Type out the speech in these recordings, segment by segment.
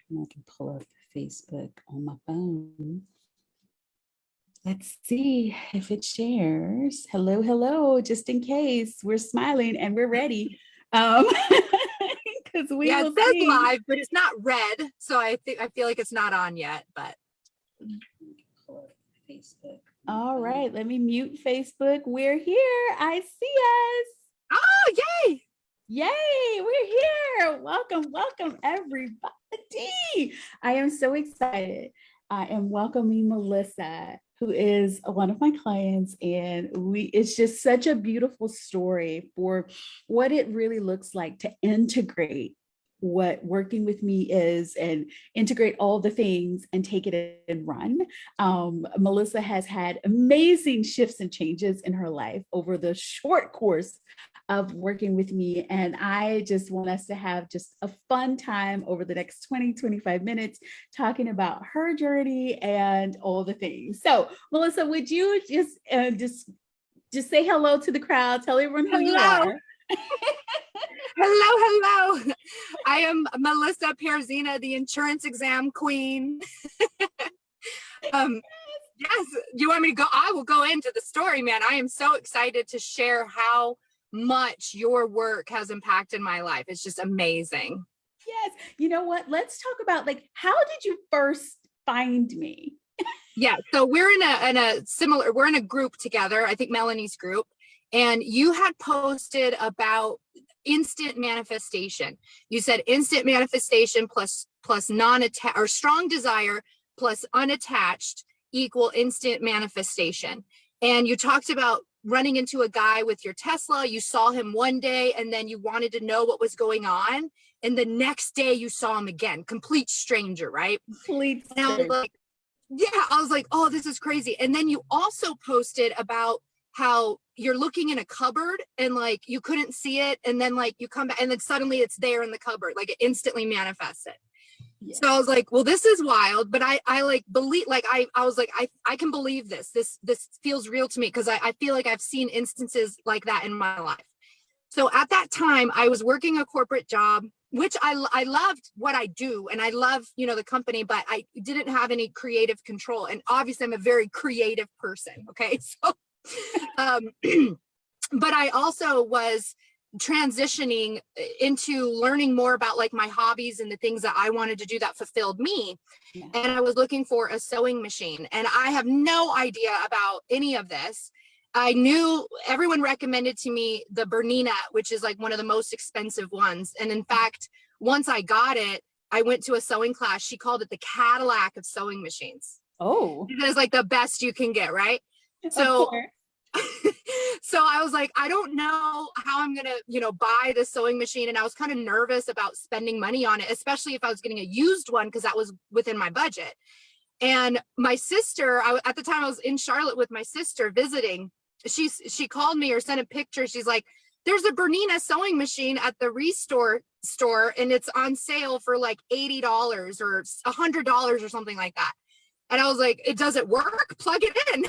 And I can pull up Facebook on my phone. Let's see if it shares. Hello, hello, just in case we're smiling and we're ready. Because we will it says see. live, but it's not red. So I feel like it's not on yet, but. Facebook. All right, let me mute Facebook. We're here. I see us. Oh, yay. Yay, we're here. Welcome, welcome, everybody. I am so excited. I am welcoming Melissa, who is one of my clients, and it's just such a beautiful story for what it really looks like to integrate what working with me is and integrate all the things and take it and run. Melissa has had amazing shifts and changes in her life over the short course of working with me. And I just want us to have just a fun time over the next 20-25 minutes talking about her journey and all the things. So Melissa, would you just say hello to the crowd, tell everyone who you are. Hello. I am Melissa Perzina, the insurance exam queen. Yes, you want me to go? I will go into the story, man. I am so excited to share how much your work has impacted my life. It's just amazing. Yes. You know what? Let's talk about how did you first find me? Yeah. So we're we're in a group together. I think Melanie's group. And you had posted about instant manifestation. You said instant manifestation plus non-attached or strong desire plus unattached equal instant manifestation. And you talked about running into a guy with your Tesla. You saw him one day and then you wanted to know what was going on. And the next day you saw him again, complete stranger, right? Complete stranger. I was like, oh, this is crazy. And then you also posted about how you're looking in a cupboard and you couldn't see it. And then you come back and then suddenly it's there in the cupboard, it instantly manifests it. Yes. So I was like, well, this is wild, but I believe, I was like, I can believe this feels real to me. Cause I feel like I've seen instances like that in my life. So at that time I was working a corporate job, which I loved what I do. And I love, the company, but I didn't have any creative control. And obviously I'm a very creative person. Okay. So, but I also was transitioning into learning more about my hobbies and the things that I wanted to do that fulfilled me. Yeah. And I was looking for a sewing machine and I have no idea about any of this. I knew everyone recommended to me the Bernina, which is one of the most expensive ones. And in fact, once I got it, I went to a sewing class. She called it the Cadillac of sewing machines. Oh, it is the best you can get, right? So so I was like, I don't know how I'm going to, buy this sewing machine. And I was kind of nervous about spending money on it, especially if I was getting a used one, because that was within my budget. And my sister, at the time I was in Charlotte with my sister visiting, she called me or sent a picture. She's like, there's a Bernina sewing machine at the Restore store and it's on sale for $80 or $100 or something like that. And I was like, it doesn't work, plug it in.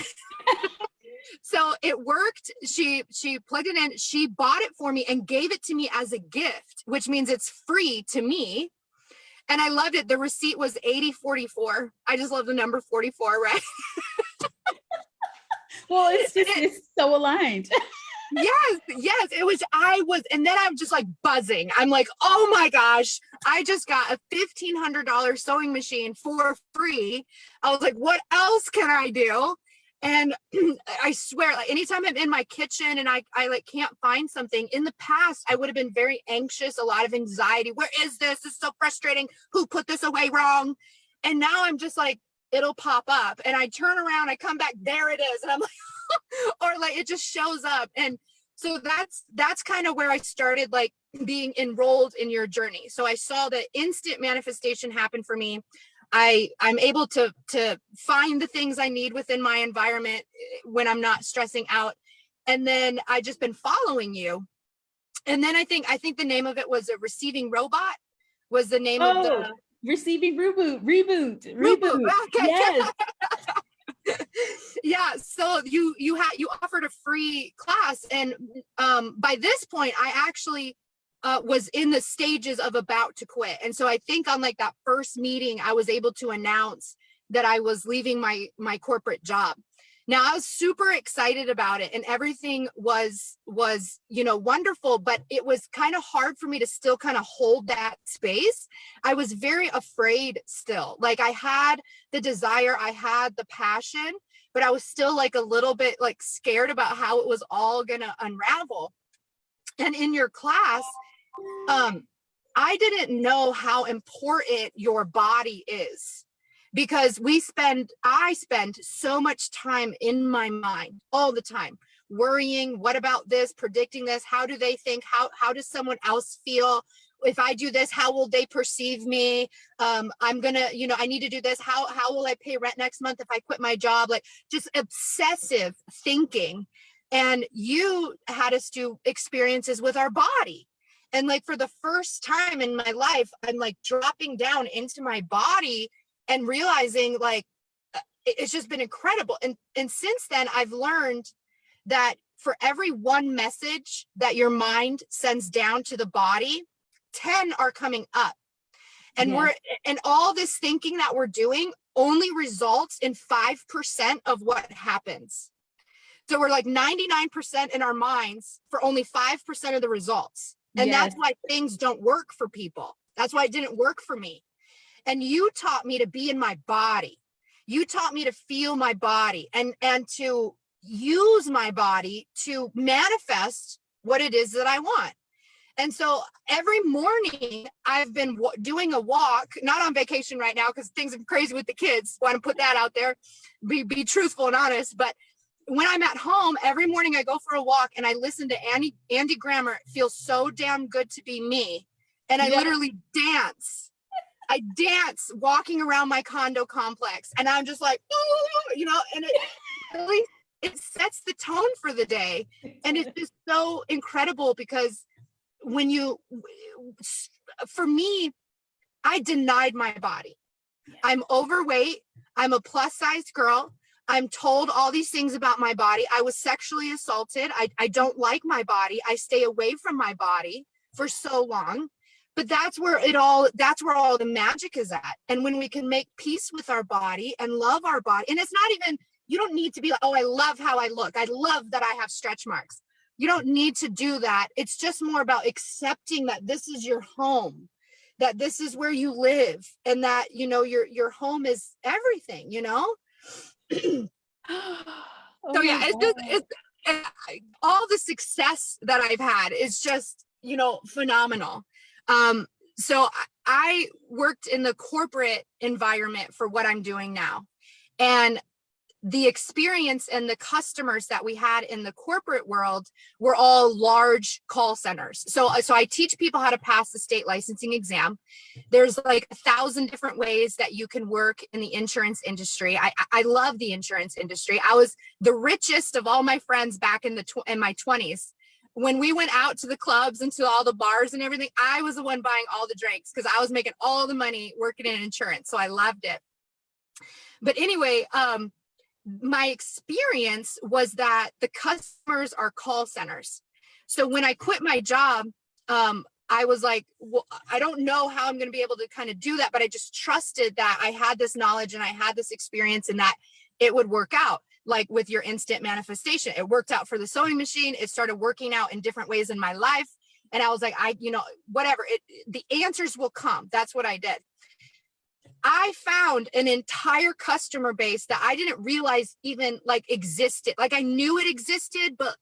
So it worked. She plugged it in. She bought it for me and gave it to me as a gift, which means it's free to me. And I loved it. The receipt was 8044. I just love the number 44, right? Well, it's so aligned. Yes. And then I'm just buzzing. I'm like, oh my gosh, I just got a $1,500 sewing machine for free. I was like, what else can I do? And I swear, anytime I'm in my kitchen and I can't find something, in the past, I would have been very anxious, a lot of anxiety. Where is this? It's so frustrating. Who put this away wrong? And now I'm just it'll pop up and I turn around, I come back, there it is. And I'm or it just shows up. And so that's kind of where I started being enrolled in your journey. So I saw the instant manifestation happen for me. I'm able to find the things I need within my environment when I'm not stressing out. And then I just been following you. And then I think the name of it was a receiving robot was the name of the receiving reboot. Okay. Yes. Yeah. So you offered a free class. And by this point, I actually was in the stages of about to quit. And so I think on like that first meeting, I was able to announce that I was leaving my corporate job. Now I was super excited about it and everything was, wonderful, but it was kind of hard for me to still kind of hold that space. I was very afraid still. Like I had the desire, I had the passion, but I was still like a little bit like scared about how it was all gonna unravel. And in your class, I didn't know how important your body is because I spend so much time in my mind all the time, worrying, what about this, predicting this, how do they think, how does someone else feel? If I do this, how will they perceive me? I'm gonna, I need to do this. How will I pay rent next month if I quit my job? Like just obsessive thinking. And you had us do experiences with our body. And like for the first time in my life, I'm like dropping down into my body and realizing like it's just been incredible. And since then, I've learned that for every one message that your mind sends down to the body, 10 are coming up. And and all this thinking that we're doing only results in 5% of what happens. So we're like 99% in our minds for only 5% of the results. And that's why things don't work for people. That's why it didn't work for me. And you taught me to be in my body. You taught me to feel my body and to use my body to manifest what it is that I want. And so every morning I've been doing a walk, not on vacation right now because things are crazy with the kids. Want to put that out there, be truthful and honest. But when I'm at home, every morning I go for a walk and I listen to Andy Grammer. It feels so damn good to be me. And I literally dance. I dance walking around my condo complex. And I'm just like, and it really, it sets the tone for the day. And it's just so incredible because for me, I denied my body. I'm overweight. I'm a plus size girl. I'm told all these things about my body. I was sexually assaulted. I don't like my body. I stay away from my body for so long. But that's where all the magic is at. And when we can make peace with our body and love our body, and it's not even, you don't need to be like, oh, I love how I look. I love that I have stretch marks. You don't need to do that. It's just more about accepting that this is your home, that this is where you live, and that, your home is everything, So yeah, it's all the success that I've had is just, phenomenal. So I worked in the corporate environment for what I'm doing now. And the experience and the customers that we had in the corporate world were all large call centers. So I teach people how to pass the state licensing exam. There's like 1,000 different ways that you can work in the insurance industry. I love the insurance industry. I was the richest of all my friends back in my 20s. When we went out to the clubs and to all the bars and everything, I was the one buying all the drinks because I was making all the money working in insurance. So I loved it. But anyway, my experience was that the customers are call centers. So when I quit my job, I was like, well, I don't know how I'm going to be able to kind of do that, but I just trusted that I had this knowledge and I had this experience and that it would work out. Like with your instant manifestation, it worked out for the sewing machine. It started working out in different ways in my life. And I was like, whatever, the answers will come. That's what I did. I found an entire customer base that I didn't realize even like existed. Like I knew it existed, but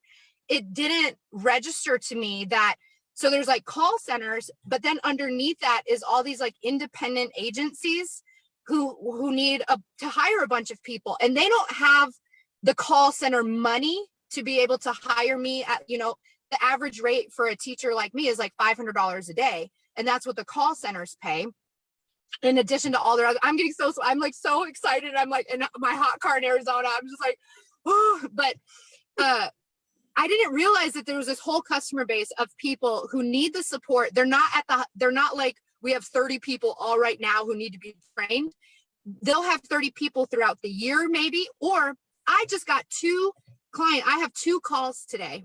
it didn't register to me that. So there's like call centers, but then underneath that is all these like independent agencies who need to hire a bunch of people, and they don't have the call center money to be able to hire me at, the average rate for a teacher like me is like $500 a day. And that's what the call centers pay. In addition to all their other, I'm like so excited. I'm like in my hot car in Arizona. I'm just like, oh, but I didn't realize that there was this whole customer base of people who need the support. They're not like we have 30 people all right now who need to be trained. They'll have 30 people throughout the year maybe, or I just got I have 2 calls today,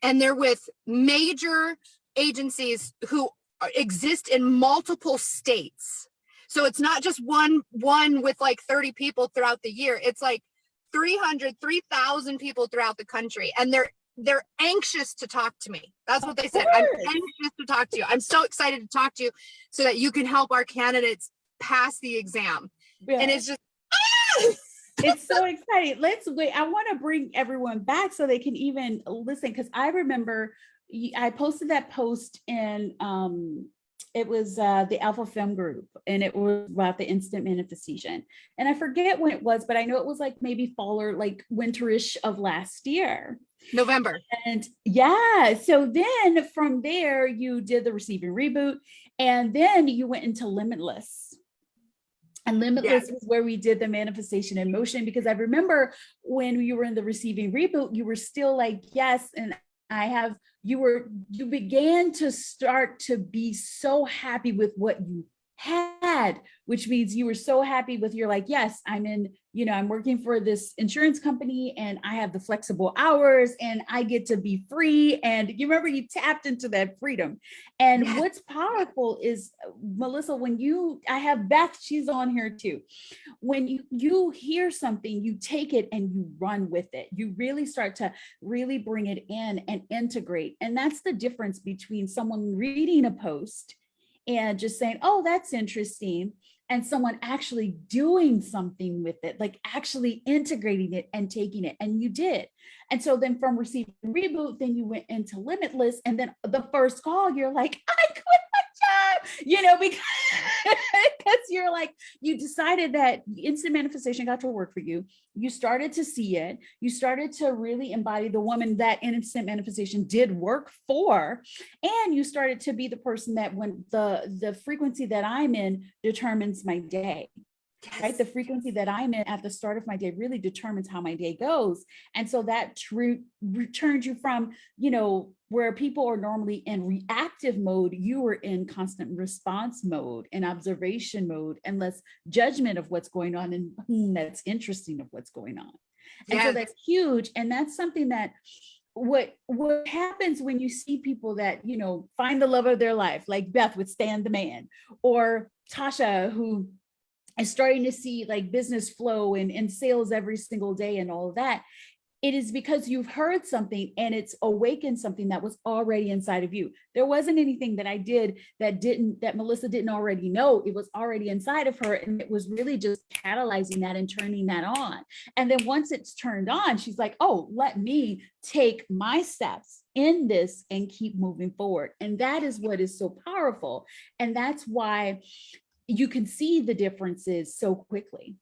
and they're with major agencies who exist in multiple states. So it's not just one with like 30 people throughout the year. It's like 3,000 people throughout the country. And they're anxious to talk to me. That's what they said. I'm anxious to talk to you. I'm so excited to talk to you so that you can help our candidates pass the exam. Yeah. And it's just, it's so exciting. Let's wait. I want to bring everyone back so they can even listen. Cause I remember I posted that post in, it was the Alpha Film Group, and it was about the instant manifestation. And I forget when it was, but I know it was like maybe fall or like winterish of last year. November. And yeah, so then from there, you did the Receive and Reboot, and then you went into Limitless. And Limitless was where we did the manifestation in motion, because I remember when you were in the Receiving Reboot, you were still like, yes, and you began to start to be so happy with what you had, which means you were so happy with, you're like, yes, I'm in, I'm working for this insurance company and I have the flexible hours and I get to be free. And you remember you tapped into that freedom. And what's powerful is, Melissa, I have Beth, she's on here too. When you hear something, you take it and you run with it. You really start to really bring it in and integrate. And that's the difference between someone reading a post and just saying, oh, that's interesting, and someone actually doing something with it, like actually integrating it and taking it. And you did. And so then from Receive and Reboot, then you went into Limitless. And then the first call, you're like, I quit my job, because you're like, you decided that instant manifestation got to work for you. You started to see it. You started to really embody the woman that instant manifestation did work for. And you started to be the person that when the frequency that I'm in determines my day. Right? The frequency that I'm in at the start of my day really determines how my day goes. And so that returns you from, where people are normally in reactive mode, you were in constant response mode and observation mode and less judgment of what's going on and that's interesting of what's going on. And so that's huge. And that's something that what happens when you see people that, find the love of their life, like Beth with Stand the Man, or Tasha, who is starting to see like business flow and sales every single day and all of that. It is because you've heard something and it's awakened something that was already inside of you. There wasn't anything that I did that Melissa didn't already know. It was already inside of her. And it was really just catalyzing that and turning that on. And then once it's turned on, she's like, oh, let me take my steps in this and keep moving forward. And that is what is so powerful. And that's why you can see the differences so quickly,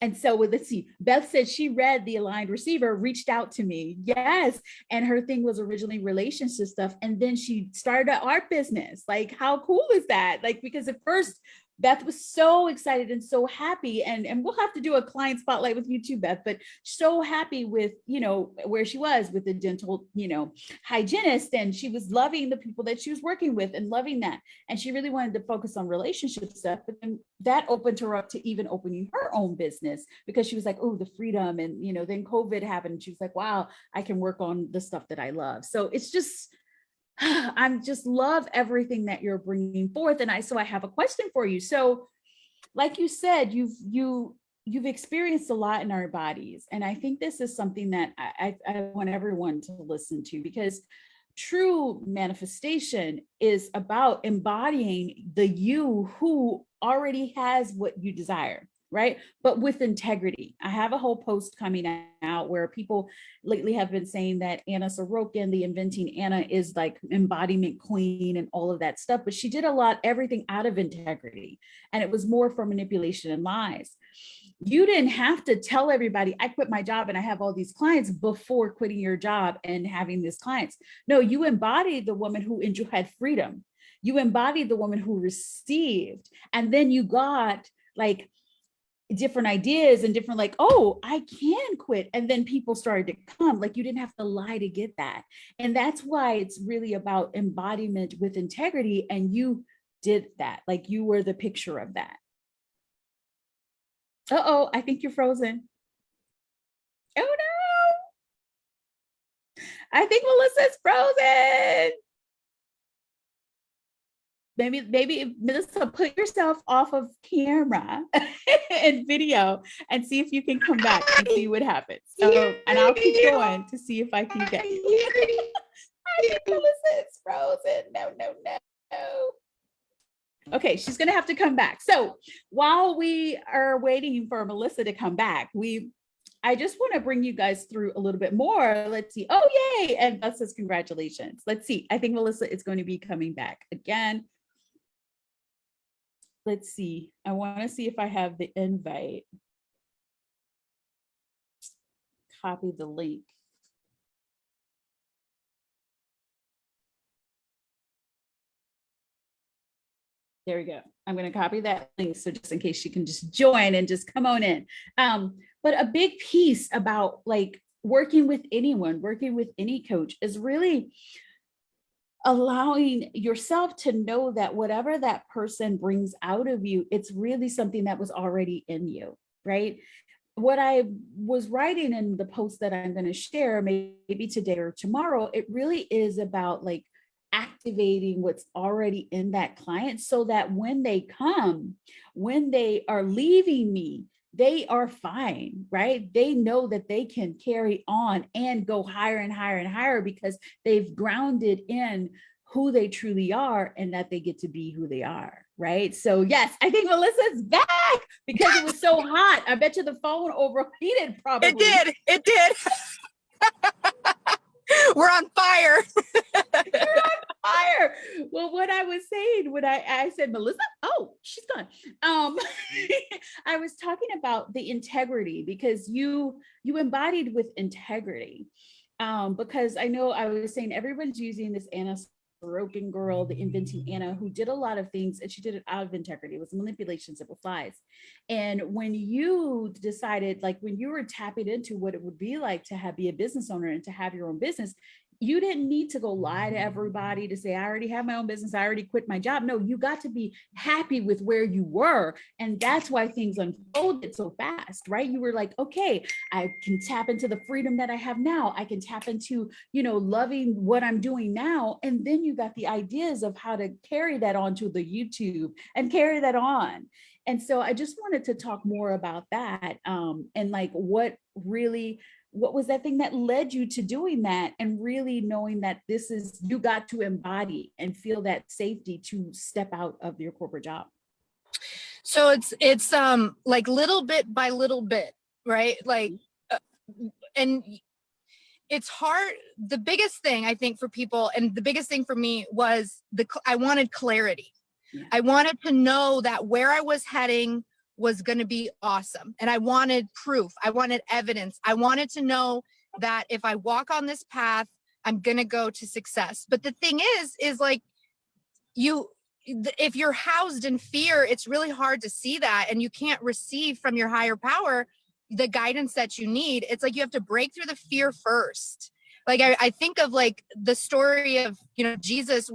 And so let's see, Beth said she read The Aligned Receiver, reached out to me. Yes. And her thing was originally relationship stuff. And then she started an art business. Like, how cool is that? Like, because at first Beth was so excited and so happy, and we'll have to do a client spotlight with you too, Beth, but so happy with, where she was with the dental, hygienist, and she was loving the people that she was working with and loving that. And she really wanted to focus on relationship stuff, but then that opened her up to even opening her own business, because she was like, oh, the freedom. And, then COVID happened. And she was like, wow, I can work on the stuff that I love. So it's just, I just love everything that you're bringing forth. And I have a question for you. So like you said, you've experienced a lot in our bodies. And I think this is something that I want everyone to listen to, because true manifestation is about embodying the you who already has what you desire. Right? But with integrity. I have a whole post coming out where people lately have been saying that Anna Sorokin, the Inventing Anna, is like embodiment queen and all of that stuff. But she did everything out of integrity. And it was more for manipulation and lies. You didn't have to tell everybody, I quit my job and I have all these clients before quitting your job and having these clients. No, you embodied the woman who had freedom. You embodied the woman who received. And then you got like different ideas and different like, oh, I can quit. And then people started to come, like you didn't have to lie to get that. And that's why it's really about embodiment with integrity. And you did that. Like you were the picture of that. Uh-oh, I think you're frozen. Oh no. I think Melissa's frozen. Maybe Melissa, put yourself off of camera and video and see if you can come back and see what happens. So, and I'll keep going to see if I can get you. I think Melissa is frozen. No. Okay, she's gonna have to come back. So while we are waiting for Melissa to come back, I just want to bring you guys through a little bit more. Let's see. Oh, yay. And Beth says, congratulations. Let's see. I think Melissa is going to be coming back again. Let's see. I want to see if I have the invite. Copy the link. There we go. I'm going to copy that link. So just in case she can just join and just come on in. But a big piece about like working with anyone, working with any coach is really allowing yourself to know that whatever that person brings out of you, it's really something that was already in you, right? What I was writing in the post that I'm going to share, maybe today or tomorrow, it really is about like activating what's already in that client so that when they come, when they are leaving me, they are fine, right? They know that they can carry on and go higher and higher and higher because they've grounded in who they truly are and that they get to be who they are, right? So yes, I think Melissa's back because it was so hot. I bet you the phone overheated probably. It did. We're on fire. You're on fire. Well, what I was saying when I said, Melissa, oh, she's gone. I was talking about the integrity because you embodied with integrity. Because I know I was saying everyone's using this Anna Sorokin girl, the inventing Anna, who did a lot of things and she did it out of integrity. It was manipulation, simple lies. And when you decided, like when you were tapping into what it would be like to be a business owner and to have your own business, you didn't need to go lie to everybody to say, I already have my own business. I already quit my job. No, you got to be happy with where you were. And that's why things unfolded so fast, right? You were like, okay, I can tap into the freedom that I have now. I can tap into, loving what I'm doing now. And then you got the ideas of how to carry that onto the YouTube and carry that on. And so I just wanted to talk more about that and like what was that thing that led you to doing that and really knowing that you got to embody and feel that safety to step out of your corporate job? So it's like little bit by little bit, right? Like, and it's hard. The biggest thing I think for people, and the biggest thing for me was I wanted clarity. Yeah. I wanted to know that where I was heading was going to be awesome. And I wanted proof. I wanted evidence. I wanted to know that if I walk on this path, I'm going to go to success. But the thing is like if you're housed in fear, it's really hard to see that. And you can't receive from your higher power the guidance that you need. It's like you have to break through the fear first. Like I think of like the story of, Jesus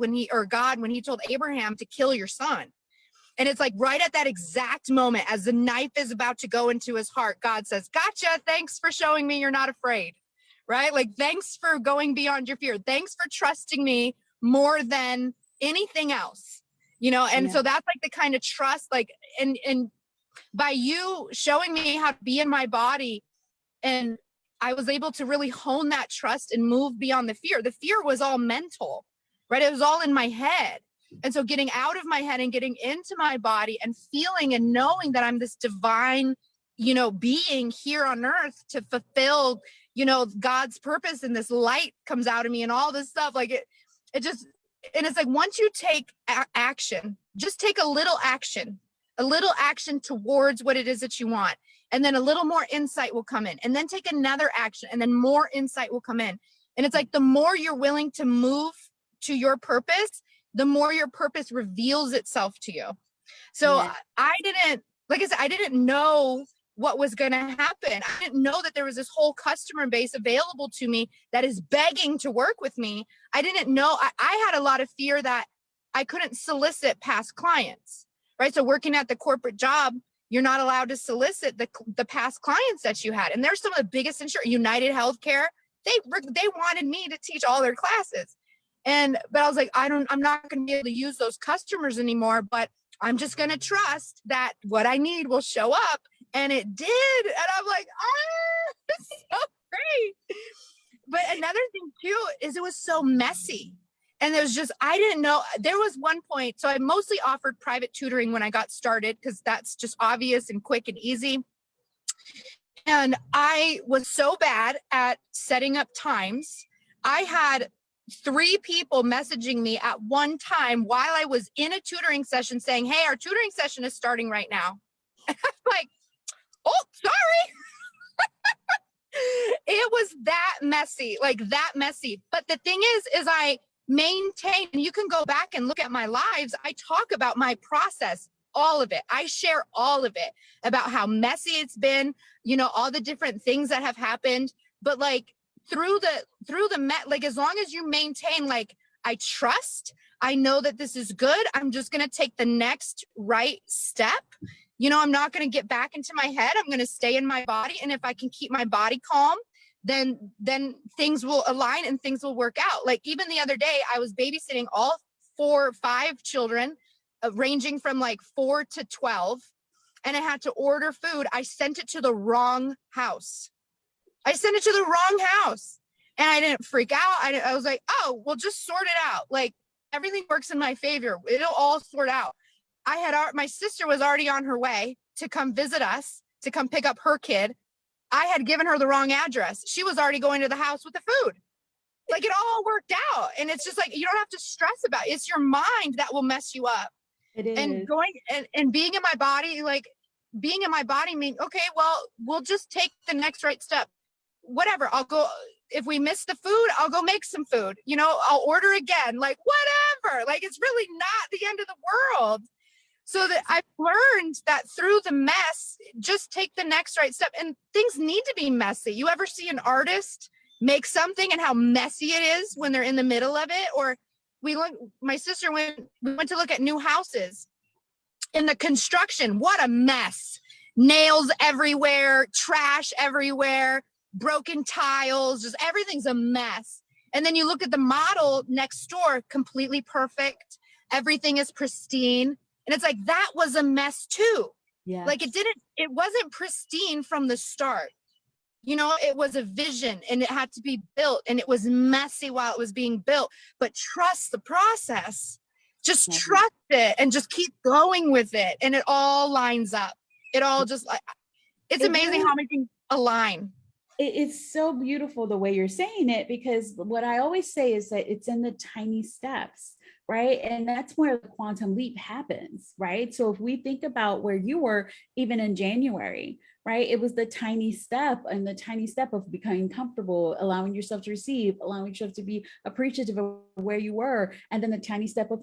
God, when he told Abraham to kill your son. And it's like right at that exact moment, as the knife is about to go into his heart, God says, gotcha. Thanks for showing me you're not afraid, right? Like, thanks for going beyond your fear. Thanks for trusting me more than anything else, And so that's like the kind of trust, like, and by you showing me how to be in my body, and I was able to really hone that trust and move beyond the fear. The fear was all mental, right? It was all in my head. And so getting out of my head and getting into my body and feeling and knowing that I'm this divine, being here on earth to fulfill, God's purpose, and this light comes out of me and all this stuff. Like it just, and it's like, once you take action, just take a little action towards what it is that you want. And then a little more insight will come in, and then take another action, and then more insight will come in. And it's like, the more you're willing to move to your purpose, the more your purpose reveals itself to you. So yeah. I didn't know what was going to happen. I didn't know that there was this whole customer base available to me that is begging to work with me. I didn't know. I had a lot of fear that I couldn't solicit past clients, right? So working at the corporate job, you're not allowed to solicit the past clients that you had. And there's some of the biggest insurers, United Healthcare, they wanted me to teach all their classes. But I was like, I'm not going to be able to use those customers anymore, but I'm just going to trust that what I need will show up. And it did. And I'm like, it's so great. But another thing too, is it was so messy. And there was just, I didn't know, there was one point. So I mostly offered private tutoring when I got started, because that's just obvious and quick and easy. And I was so bad at setting up times. I had 3 people messaging me at one time while I was in a tutoring session saying, hey, our tutoring session is starting right now. And I'm like, oh, sorry. It was that messy, like that messy. But the thing is I maintain, and you can go back and look at my lives. I talk about my process, all of it. I share all of it about how messy it's been, all the different things that have happened. But like through the like, as long as you maintain, like, I trust, I know that this is good. I'm just going to take the next right step. I'm not going to get back into my head. I'm going to stay in my body. And if I can keep my body calm, then things will align and things will work out. Like even the other day, I was babysitting all 5 children, ranging from like 4 to 12. And I had to order food. I sent it to the wrong house. And I didn't freak out. I was like, oh, well, just sort it out. Like everything works in my favor. It'll all sort out. My sister was already on her way to come visit us, to come pick up her kid. I had given her the wrong address. She was already going to the house with the food. Like it all worked out. And it's just like, you don't have to stress about it. It's your mind that will mess you up. It is. And going and being in my body, means, okay, well, we'll just take the next right step. Whatever. I'll go. If we miss the food, I'll go make some food. I'll order again. Like whatever. Like it's really not the end of the world. So that I've learned that through the mess, just take the next right step. And things need to be messy. You ever see an artist make something and how messy it is when they're in the middle of it? Or we went to look at new houses. In the construction, what a mess. Nails everywhere, trash everywhere, broken tiles, just everything's a mess. And then you look at the model next door, completely perfect. Everything is pristine. And it's like, that was a mess too. Yeah. Like it wasn't pristine from the start. It was a vision and it had to be built, and it was messy while it was being built, but trust the process. Just trust it and just keep going with it. And it all lines up. It all just, it's amazing how many things align. It's so beautiful the way you're saying it, because what I always say is that it's in the tiny steps, right? And that's where the quantum leap happens, right? So if we think about where you were even in January, right? It was the tiny step, and the tiny step of becoming comfortable, allowing yourself to receive, allowing yourself to be appreciative of where you were. And then the tiny step of,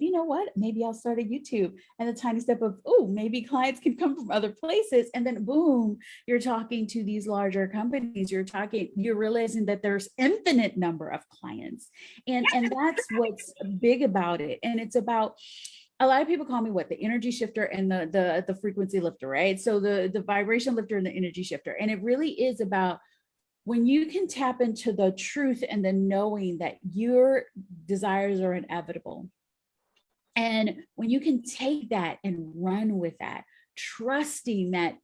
maybe I'll start a YouTube. And the tiny step of, maybe clients can come from other places. And then boom, you're talking to these larger companies. You're realizing that there's infinite number of clients. And that's what's big about it. And it's about, a lot of people call me the energy shifter and the frequency lifter, right? So the vibration lifter and the energy shifter. And it really is about when you can tap into the truth and the knowing that your desires are inevitable. And when you can take that and run with that, trusting that,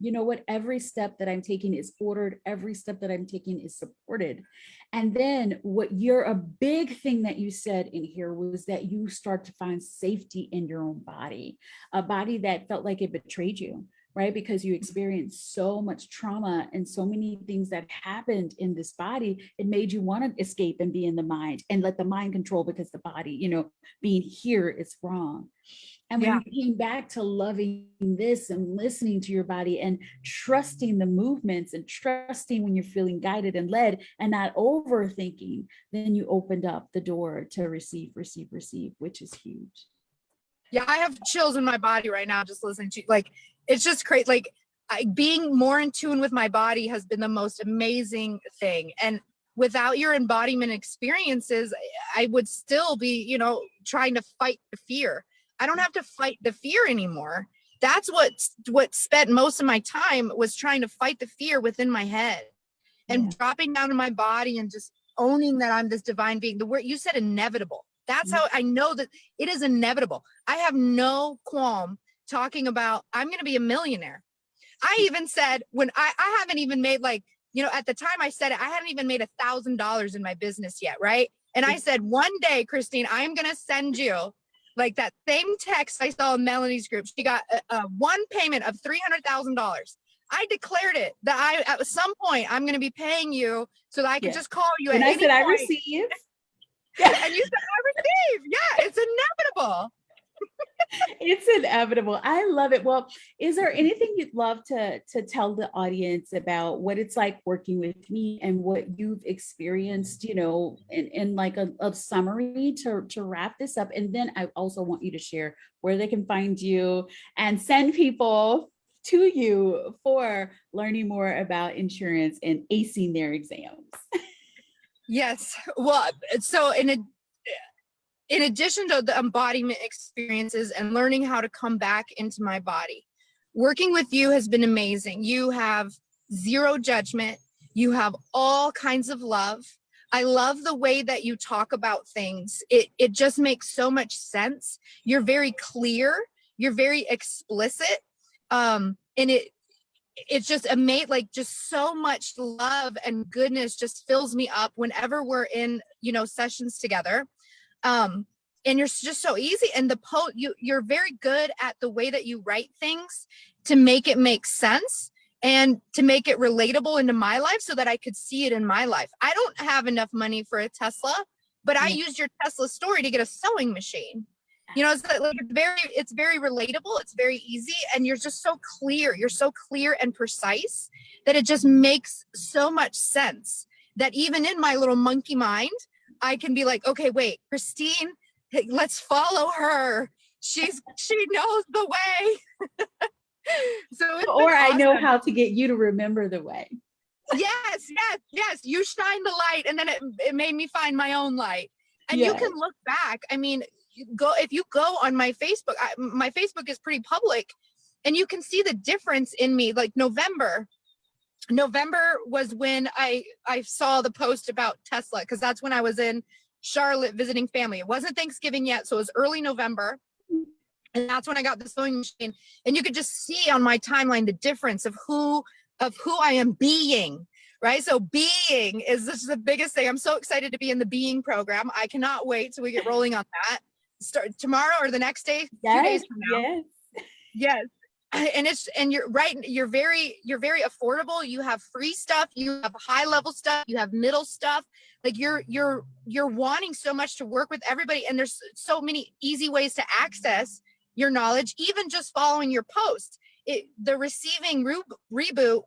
every step that I'm taking is ordered, every step that I'm taking is supported. And then a big thing that you said in here was that you start to find safety in your own body, a body that felt like it betrayed you, right? Because you experienced so much trauma and so many things that happened in this body. It made you want to escape and be in the mind and let the mind control, because the body, being here is wrong. And when you came back to loving this and listening to your body and trusting the movements and trusting when you're feeling guided and led and not overthinking, then you opened up the door to receive, which is huge. Yeah, I have chills in my body right now just listening to, like, it's just crazy. Like, being more in tune with my body has been the most amazing thing. And without your embodiment experiences, I would still be, trying to fight the fear. I don't have to fight the fear anymore. That's what spent most of my time, was trying to fight the fear within my head and dropping down to my body and just owning that I'm this divine being. The word you said, inevitable. That's how I know that it is inevitable. I have no qualm talking about, I'm going to be a millionaire. I even said when I haven't even made like, at the time I said it, I hadn't even made $1,000 in my business yet. Right. And I said, one day, Christine, I'm going to send you like that same text I saw in Melanie's group. She got one payment of $300,000. I declared it that at some point I'm going to be paying you so that I could just call you and at I any said, point. I receive. Yeah. And you said, I receive. Yeah. It's inevitable. It's inevitable. I love it. Well, is there anything you'd love to tell the audience about what it's like working with me and what you've experienced, in like a summary to wrap this up? And then I also want you to share where they can find you and send people to you for learning more about insurance and acing their exams. Yes. Well, so in addition to the embodiment experiences and learning how to come back into my body, working with you has been amazing. You have zero judgment. You have all kinds of love. I love the way that you talk about things. It just makes so much sense. You're very clear. You're very explicit. And it's just amazing. Like just so much love and goodness just fills me up whenever we're in, sessions together. And you're just so easy. And you're very good at the way that you write things to make it make sense and to make it relatable into my life so that I could see it in my life. I don't have enough money for a Tesla, but I used your Tesla story to get a sewing machine. It's very relatable. It's very easy. And you're just so clear. You're so clear and precise that it just makes so much sense that even in my little monkey mind, I can be like, okay, wait, Christine, let's follow her. She knows the way. Or I know how to get you to remember the way. Yes. You shine the light, and then it made me find my own light. And you can look back. I mean, if you go on my Facebook, my Facebook is pretty public, and you can see the difference in me. Like November was when I saw the post about Tesla, because that's when I was in Charlotte visiting family. It wasn't Thanksgiving yet, so it was early November. And that's when I got the sewing machine. And you could just see on my timeline the difference of who I am being, right? So being is just the biggest thing. I'm so excited to be in the being program. I cannot wait till we get rolling on that. Start tomorrow or the next day, 2 days from now. Yes. And you're right. You're very affordable. You have free stuff. You have high level stuff. You have middle stuff. Like you're wanting so much to work with everybody. And there's so many easy ways to access your knowledge, even just following your post. The receiving reboot.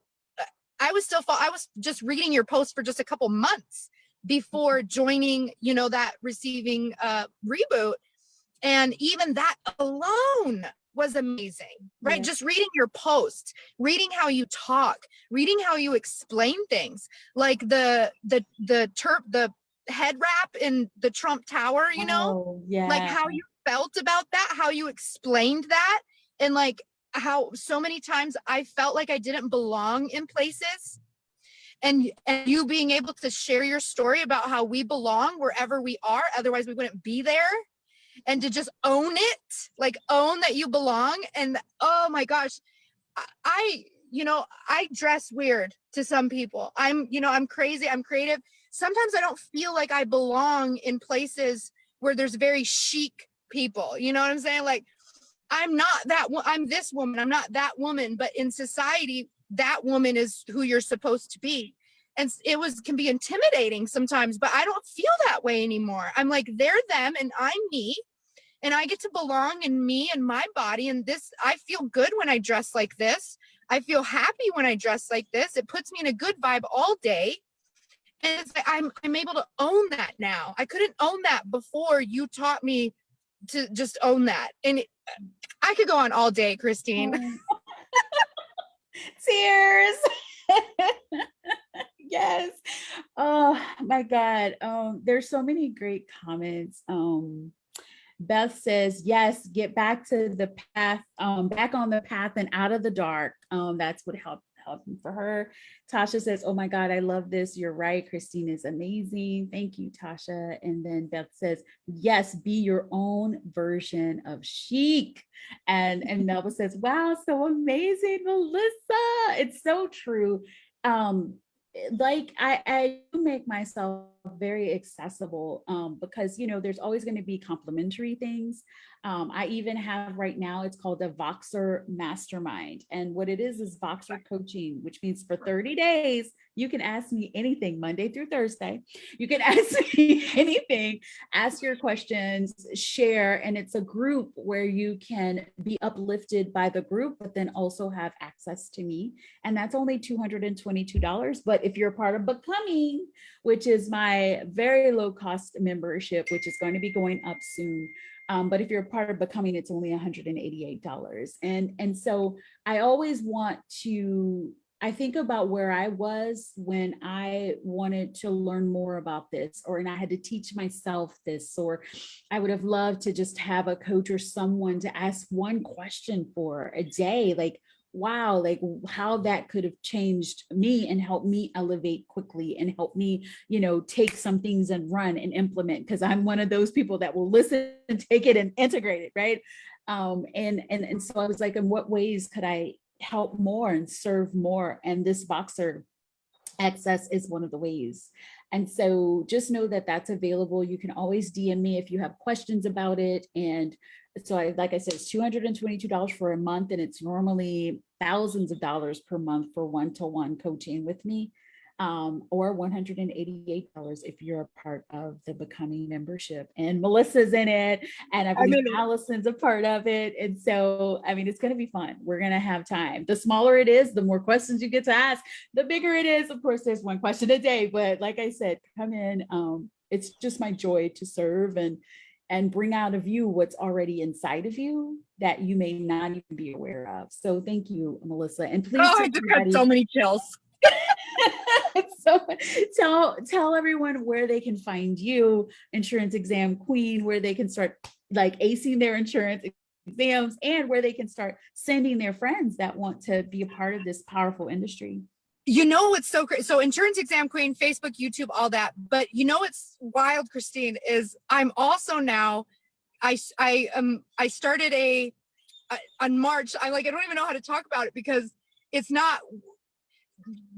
I was just reading your post for just a couple months before joining, that receiving reboot. And even that alone was amazing, right? Just reading your posts, reading how you talk, reading how you explain things, like the head wrap in the Trump Tower, like how you felt about that, how you explained that, and like how so many times I felt like I didn't belong in places. And you being able to share your story about how we belong wherever we are, otherwise we wouldn't be there. And to just own it, like own that you belong. And oh my gosh, I dress weird to some people. I'm crazy. I'm creative. Sometimes I don't feel like I belong in places where there's very chic people. You know what I'm saying? Like, I'm this woman. I'm not that woman. But in society, that woman is who you're supposed to be. And can be intimidating sometimes, but I don't feel that way anymore. I'm like, they're them and I'm me. And I get to belong in me and my body. And I feel good when I dress like this. I feel happy when I dress like this. It puts me in a good vibe all day. And it's like, I'm able to own that now. I couldn't own that before you taught me to just own that. And I could go on all day, Christine. Tears. Yes. Oh my God. There's so many great comments. Beth says, yes, get back to the path, back on the path and out of the dark. That's what clapping for her. Tasha says, oh my God, I love this. You're right. Christine is amazing. Thank you, Tasha. And then Beth says, yes, be your own version of chic. And Melba says, wow, so amazing, Melissa. It's so true. Like I do make myself very accessible because there's always going to be complimentary things. I even have right now, it's called a Voxer Mastermind. And what it is Voxer coaching, which means for 30 days, you can ask me anything Monday through Thursday. You can ask me anything, ask your questions, share. And it's a group where you can be uplifted by the group, but then also have access to me. And that's only $222. But if you're a part of Becoming, which is my very low cost membership, which is going to be going up soon. But if you're a part of Becoming, it's only $188. And so I always want to, I think about where I was when I wanted to learn more about this, and I had to teach myself this, or I would have loved to just have a coach or someone to ask one question for a day, like, wow, like how that could have changed me and helped me elevate quickly and help me, take some things and run and implement, because I'm one of those people that will listen and take it and integrate it, right? And so I was like, in what ways could I help more and serve more? And this Voxer access is one of the ways. And so just know that that's available. You can always DM me if you have questions about it. And so like I said, it's $222 for a month, and it's normally thousands of dollars per month for one-to-one coaching with me, or $188 if you're a part of the Becoming membership. And Melissa's in it, and I believe Allison's a part of it. And so, it's going to be fun. We're going to have time. The smaller it is, the more questions you get to ask. The bigger it is, of course, there's one question a day. But like I said, come in. It's just my joy to serve and bring out of you what's already inside of you that you may not even be aware of. So thank you, Melissa. And please, I just got so many chills. So tell everyone where they can find you, Insurance Exam Queen, where they can start like acing their insurance exams, and where they can start sending their friends that want to be a part of this powerful industry. What's so great? So Insurance Exam Queen, Facebook, YouTube, all that. But what's wild, Christine, is I'm also now, I started on March. I don't even know how to talk about it, because it's not,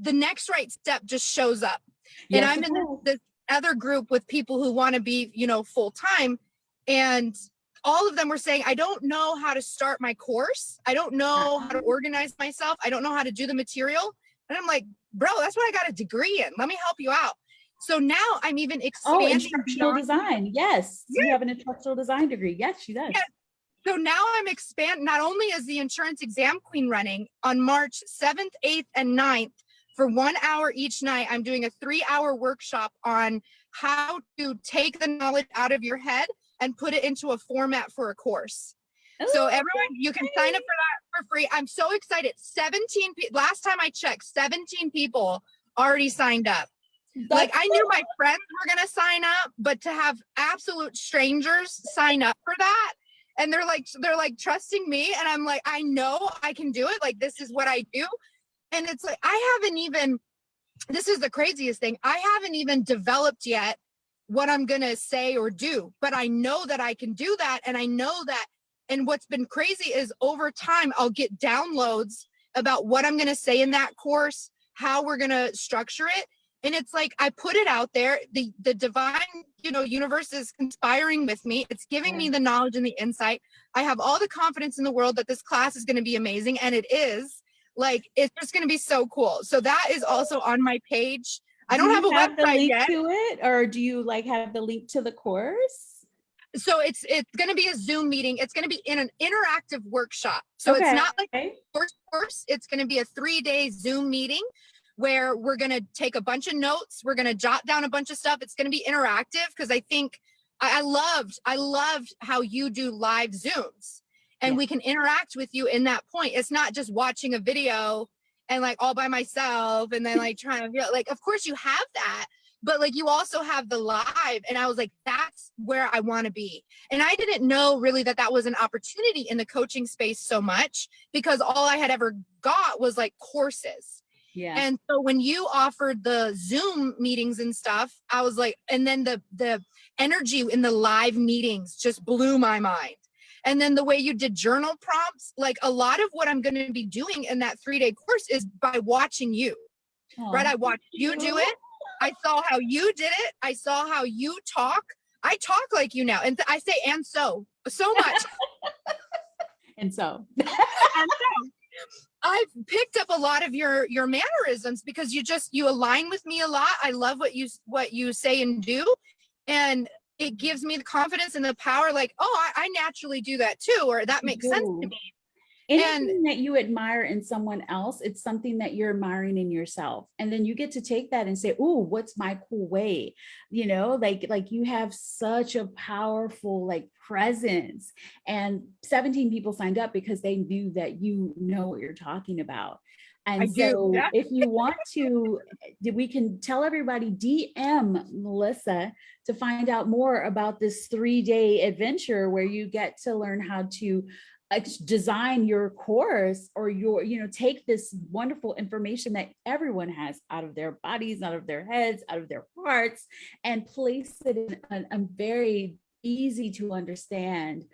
the next right step just shows up. Yes, and I'm in this other group with people who want to be, full time. And all of them were saying, I don't know how to start my course. I don't know how to organize myself. I don't know how to do the material. And I'm like, bro, that's what I got a degree in. Let me help you out. So now I'm even expanding. Instructional design. Yes. Yeah. You have an instructional design degree. Yes, she does. Yes. So now I'm expanding. Not only is the Insurance Exam Queen running on March 7th, 8th, and 9th for 1 hour each night, I'm doing a 3-hour workshop on how to take the knowledge out of your head and put it into a format for a course. So everyone, you can sign up for that for free. I'm so excited. 17 people, last time I checked, 17 people already signed up. I knew my friends were going to sign up, but to have absolute strangers sign up for that, and they're like trusting me. And I'm like, I know I can do it. Like, this is what I do. And it's like, this is the craziest thing. I haven't even developed yet what I'm going to say or do, but I know that I can do that. And I know that. And what's been crazy is over time, I'll get downloads about what I'm going to say in that course, how we're going to structure it. And it's like, I put it out there. The divine, universe is conspiring with me. It's giving me the knowledge and the insight. I have all the confidence in the world that this class is going to be amazing. And it is. It's just going to be so cool. So that is also on my page. I don't have a website yet. To it, or do you have the link to the course? So it's going to be a Zoom meeting. It's going to be in an interactive workshop. So it's not like a course. It's going to be a 3-day Zoom meeting where we're going to take a bunch of notes. We're going to jot down a bunch of stuff. It's going to be interactive, because I think I loved how you do live Zooms, and we can interact with you in that point. It's not just watching a video and all by myself and then trying to of course you have that, but you also have the live. And I was like, that's where I want to be. And I didn't know really that that was an opportunity in the coaching space so much, because all I had ever got was like courses. Yeah. And so when you offered the Zoom meetings and stuff, I was like, and then the energy in the live meetings just blew my mind. And then the way you did journal prompts, like a lot of what I'm going to be doing in that 3-day course is by watching you, right? I watched you do it. I saw how you did it. I saw how you talk. I talk like you now. And I say, and so much. And so, And so I've picked up a lot of your mannerisms, because you align with me a lot. I love what you say and do. And it gives me the confidence and the power, like, oh, I naturally do that too, or that makes sense to me. Anything that you admire in someone else, it's something that you're admiring in yourself. And then you get to take that and say, oh, what's my cool way? You know, like you have such a powerful like presence. And 17 people signed up because they knew that you know what you're talking about. And I do. Yeah. if you want to, we can tell everybody, DM Melissa to find out more about this 3-day adventure where you get to learn how to design your course, or take this wonderful information that everyone has out of their bodies, out of their heads, out of their hearts, and place it in a very easy to understand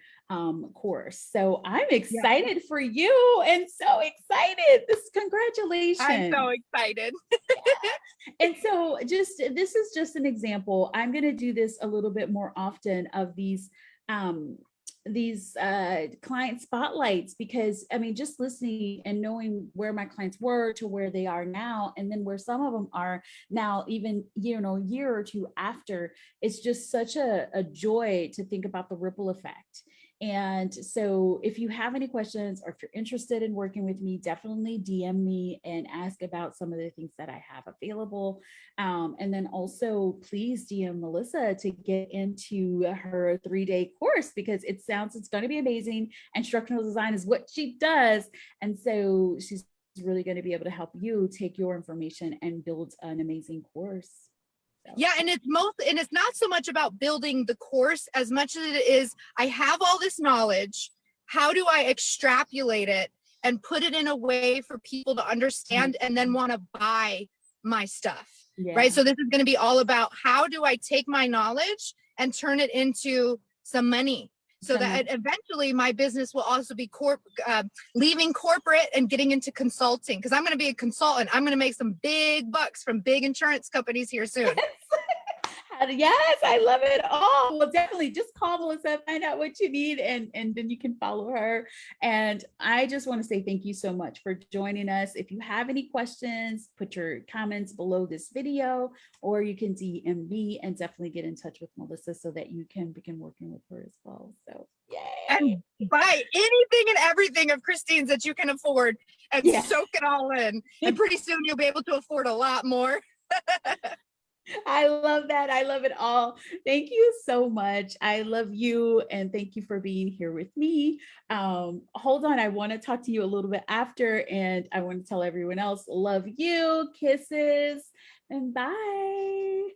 course. So I'm excited for you, and so excited. Congratulations. I'm so excited. And so this is just an example. I'm going to do this a little bit more often of these client spotlights, because I mean, just listening and knowing where my clients were to where they are now, and then where some of them are now, even a year or two after, it's just such a joy to think about the ripple effect. And so if you have any questions, or if you're interested in working with me, definitely DM me and ask about some of the things that I have available. And then also please DM Melissa to get into her 3-day course, because it's going to be amazing. Instructional design is what she does. And so she's really going to be able to help you take your information and build an amazing course. Yeah, and it's not so much about building the course as much as it is, I have all this knowledge. How do I extrapolate it and put it in a way for people to understand and then want to buy my stuff, right? So this is going to be all about, how do I take my knowledge and turn it into some money, so that eventually my business will also be leaving corporate and getting into consulting, because I'm going to be a consultant. I'm going to make some big bucks from big insurance companies here soon. Yes, I love it all. Well, definitely just call Melissa, find out what you need, and then you can follow her. And I just want to say thank you so much for joining us. If you have any questions, put your comments below this video, or you can DM me and definitely get in touch with Melissa so that you can begin working with her as well. So yay. And buy anything and everything of Christine's that you can afford, and soak it all in. And pretty soon you'll be able to afford a lot more. I love that. I love it all. Thank you so much. I love you. And thank you for being here with me. Hold on. I want to talk to you a little bit after, and I want to tell everyone else, love you, kisses, and bye.